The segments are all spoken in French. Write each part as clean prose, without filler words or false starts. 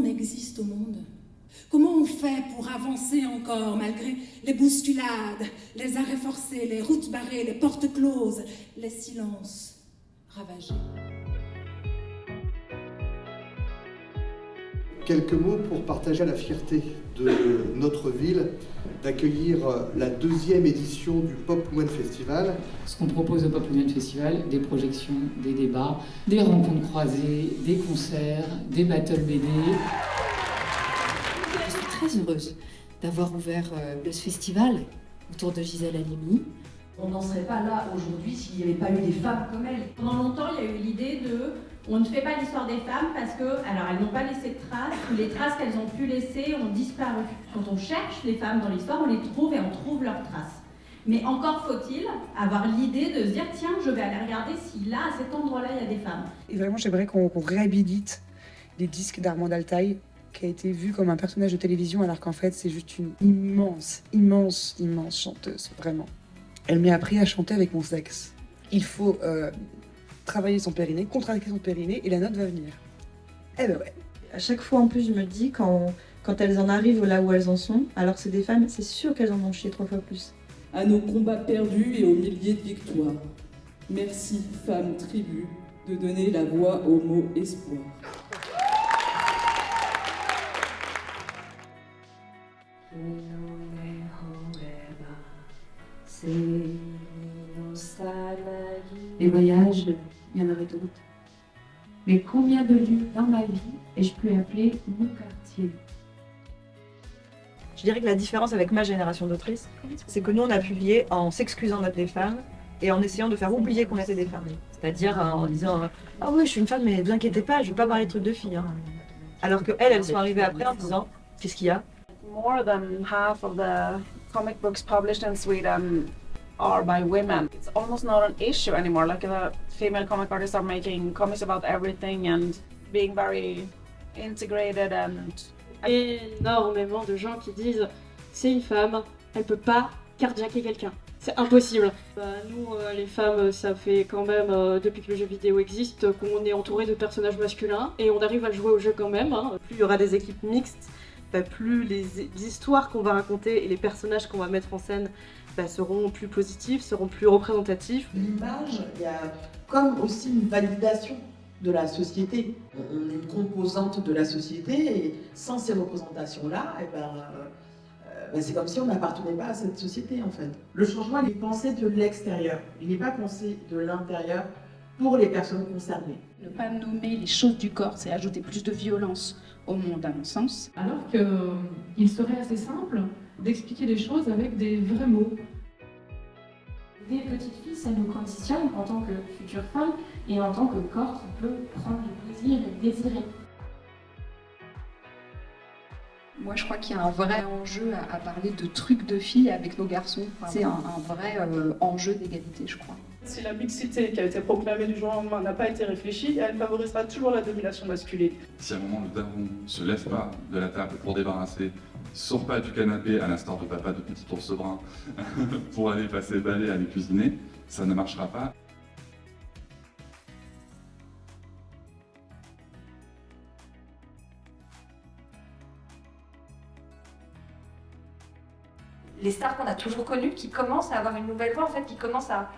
existe au monde? Comment on fait pour avancer encore malgré les bousculades, les arrêts forcés, les routes barrées, les portes closes, les silences ravagés? Quelques mots pour partager la fierté de notre ville d'accueillir la 2e édition du Pop Women Festival. Ce qu'on propose au Pop Women Festival, des projections, des débats, des rencontres croisées, des concerts, des battles BD. Je suis très heureuse d'avoir ouvert ce festival autour de Gisèle Halimi. On n'en serait pas là aujourd'hui s'il n'y avait pas eu des femmes comme elle. Pendant longtemps, il y a eu l'idée de on ne fait pas l'histoire des femmes parce que, alors elles n'ont pas laissé de traces, ou les traces qu'elles ont pu laisser ont disparu. Quand on cherche les femmes dans l'histoire, on les trouve et on trouve leurs traces. Mais encore faut-il avoir l'idée de se dire tiens, je vais aller regarder si là, à cet endroit-là, il y a des femmes. Et vraiment, j'aimerais qu'on réhabilite les disques d'Armande Altaï, qui a été vue comme un personnage de télévision, alors qu'en fait, c'est juste une immense chanteuse, vraiment. Elle m'a appris à chanter avec mon sexe. Il faut travailler son périnée, contracter son périnée, et la note va venir. Eh ben ouais. À chaque fois, en plus, je me dis, quand elles en arrivent là où elles en sont, alors que c'est des femmes, c'est sûr qu'elles en ont chié 3 fois plus. À nos combats perdus et aux milliers de victoires. Merci, femmes tribus, de donner la voix au mot espoir. Les voyages, il y en aurait d'autres. Mais combien de lieux dans ma vie ai-je pu appeler mon quartier? Je dirais que la différence avec ma génération d'autrices, c'est que nous, on a publié en s'excusant d'être des femmes et en essayant de faire oublier qu'on était des femmes. C'est-à-dire en disant « Ah oui, je suis une femme, mais ne vous inquiétez pas, je ne vais pas parler de trucs de filles. Hein. » Alors qu'elles sont arrivées après en disant « Qu'est-ce qu'il y a ?» More than half of the comic books published in Sweden are by women. It's almost not an issue anymore. Like the female comic artists are making comics about everything and being very integrated and... Énormément de gens qui disent c'est une femme, elle peut pas cardiaquer quelqu'un. C'est impossible. Nous, les femmes, ça fait quand même, depuis que le jeu vidéo existe, qu'on est entouré de personnages masculins et on arrive à jouer au jeu quand même. Hein. Plus il y aura des équipes mixtes, plus les histoires qu'on va raconter et les personnages qu'on va mettre en scène seront plus positifs, seront plus représentatifs. L'image, il y a comme aussi une validation de la société. On est une composante de la société et sans ces représentations-là, c'est comme si on n'appartenait pas à cette société en fait. Le changement, il est pensé de l'extérieur, il n'est pas pensé de l'intérieur pour les personnes concernées. Ne pas nommer les choses du corps, c'est ajouter plus de violence au monde à mon sens. Alors qu'il serait assez simple d'expliquer les choses avec des vrais mots. Des petites filles, ça nous conditionne en tant que future femme et en tant que corps qui peut prendre du plaisir et désirer. Moi, je crois qu'il y a un vrai enjeu à parler de trucs de filles avec nos garçons. C'est un vrai enjeu d'égalité, je crois. Si la mixité qui a été proclamée du jour au lendemain n'a pas été réfléchie, elle favorisera toujours la domination masculine. Si à un moment le daron ne se lève pas de la table pour débarrasser, sort pas du canapé à l'instar de papa de petit ours brun pour aller passer le balai, aller cuisiner, ça ne marchera pas. Les stars qu'on a toujours connues qui commencent à avoir une nouvelle voix, en fait, qui commencent à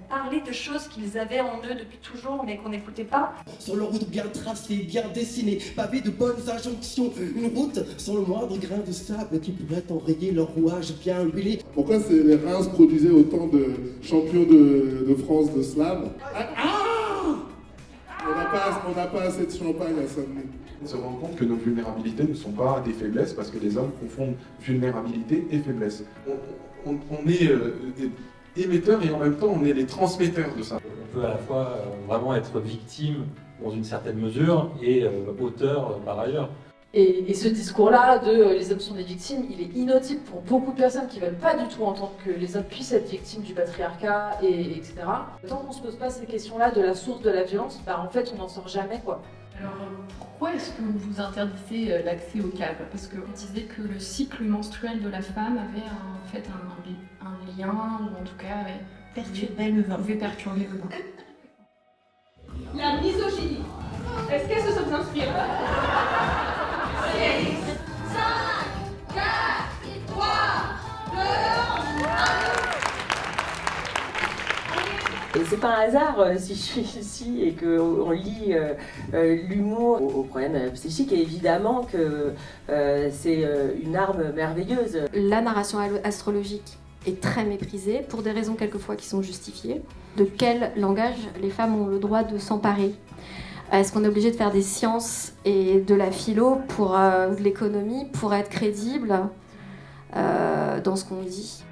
parler de choses qu'ils avaient en eux depuis toujours, mais qu'on n'écoutait pas. Sur leur route bien tracée, bien dessinée, pavée de bonnes injonctions, une route sans le moindre grain de sable qui pourrait enrayer leur rouage bien huilé. Pourquoi les Reims produisaient autant de champions de France de slam? On n'a pas assez de champagne à Saint-Denis. On se rend compte que nos vulnérabilités ne sont pas des faiblesses parce que les hommes confondent vulnérabilité et faiblesse. On est des émetteurs et en même temps on est les transmetteurs de ça. On peut à la fois vraiment être victime dans une certaine mesure et auteur par ailleurs. Et ce discours-là de les hommes sont des victimes, il est inaudible pour beaucoup de personnes qui ne veulent pas du tout entendre que les hommes puissent être victimes du patriarcat, etc. Tant qu'on ne se pose pas ces questions-là de la source de la violence, en fait on n'en sort jamais quoi. Alors pourquoi est-ce que vous interdisez l'accès au câble? Parce que on disait que le cycle menstruel de la femme avait en fait un lien, ou en tout cas pouvait perturber le bain. La misogynie, est-ce qu'elle se sent inspirée? c'est pas un hasard si je suis ici et qu'on lie l'humour au problème psychique, et évidemment que c'est une arme merveilleuse. La narration astrologique est très méprisée pour des raisons quelquefois qui sont justifiées. De quel langage les femmes ont le droit de s'emparer? Est-ce qu'on est obligé de faire des sciences et de la philo ou de l'économie pour être crédible dans ce qu'on dit?